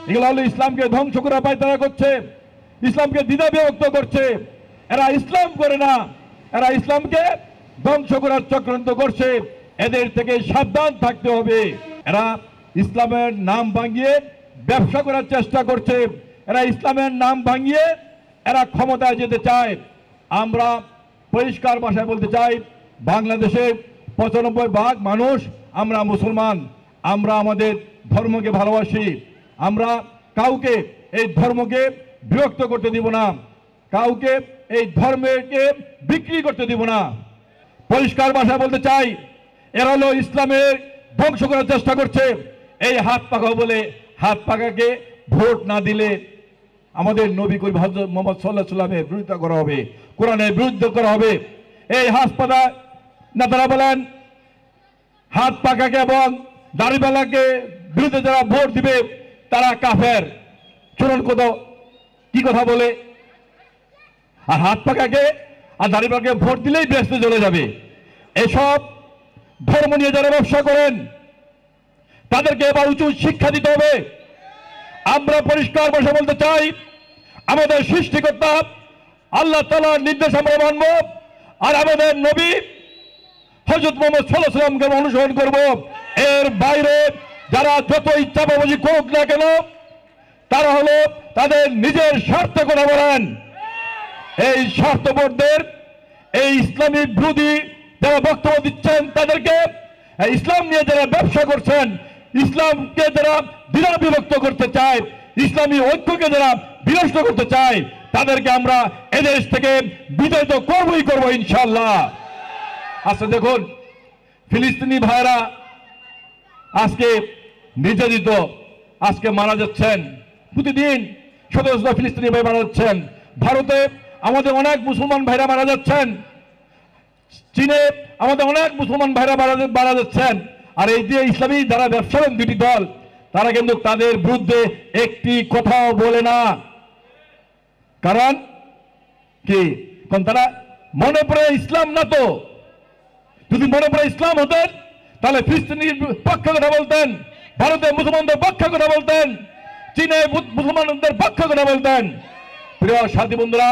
এগুলো হলো ইসলামকে ধ্বংস করার পায়তারা করছে, ইসলামকে দ্বিধা বিভক্ত করছে। এরা ইসলাম করে না, এরা ইসলামকে ধ্বংস করার চক্রান্ত করছে। এদের থেকে সাবধান থাকতে হবে। এরা ইসলামের নাম ভাঙিয়ে ব্যবসা করার চেষ্টা করছে, এরা ইসলামের নাম ভাঙিয়ে এরা ক্ষমতায় যেতে চায়। আমরা পরিষ্কার ভাষায় বলতে চাই, বাংলাদেশের ৯৫% মানুষ আমরা মুসলমান, আমরা আমাদের ধর্মকে ভালোবাসি। আমরা কাউকে এই ধর্মকে বিরক্ত করতে দিব না, কাউকে এই ধর্মকে বিক্রি করতে দিব না। পরিষ্কার ভাষায় বলতে চাই, এরা হলো ইসলামের ধ্বংস করার চেষ্টা করছে। এই হাত পাকা বলে হাত পাকাকে ভোট না দিলে আমাদের নবী করিম হযরত মুহাম্মদ সাল্লাল্লাহু আলাইহি ওয়াসাল্লামের বিরোধিতা করা হবে, কোরআনের বিরুদ্ধে করা হবে। এই হাসপাতাল নেতারা বলেন হাত পাকাকে এবং দাড়িওয়ালাকে বিরুদ্ধে যারা ভোট দিবে তারা কাফের। শুনুন কত কি কথা বলে, আর হাত পাকাকে আর দাড়িওয়ালাকে ভোট দিলেই বেহেশতে চলে যাবে। এসব ধর্ম নিয়ে যারা ব্যবসা করেন তাদেরকে এবার উচিত শিক্ষা দিতে হবে। আমরা পরিষ্কার ভাষায় বলতে চাই, আমাদের সৃষ্টিকর্তা আল্লাহ তাআলার নির্দেশ আমরা মানব, আর আমাদের নবী হযরত মুহাম্মদ সাল্লাল্লাহু আলাইহি ওয়াসাল্লামকে অনুসরণ করব। এর বাইরে যারা যত ইচ্ছাবাজি করুক না কেন, তারা হলো তাদের নিজের স্বার্থ কথা বলেন। এই স্বার্থপরদের, এই ইসলামিক বিরোধী যারা বক্তব্য দিচ্ছেন, তাদেরকে ইসলাম নিয়ে যারা ব্যবসা করছেন, ইসলামকে যারা দ্বিধা বিভক্ত করতে চায়, ইসলামী ঐক্যকে যারা বিনষ্ট করতে চায়, তাদেরকে আমরা এদেশ থেকে বিতাড়িত করবই করবো ইনশাআল্লাহ। আচ্ছা দেখুন, ফিলিস্তিনি ভাইরা আজকে নির্যাতিত, আজকে মারা যাচ্ছেন, প্রতিদিন শত শত ফিলিস্তিনি ভাই মারা যাচ্ছেন। ভারতে আমাদের অনেক মুসলমান ভাইরা মারা যাচ্ছেন, চীনে আমাদের অনেক মুসলমান ভাইরা মারা যাচ্ছেন। আর এই যে ইসলামী যারা ব্যবসা করেন দুটি দল, তারা কিন্তু তাদের বিরুদ্ধে একটি কথাও বলে না। কারণ কি? কারণ তারা মনে পড়ে ইসলাম না। তো যদি মনে পড়ে ইসলাম হতেন তাহলে ফিলিস্তিনির পক্ষে কথা বলতেন, ভারতে মুসলমানদের পক্ষে কথা বলতেন, চীনে মুসলমানদের পক্ষে কথা বলতেন। প্রিয় সাথী বন্ধুরা,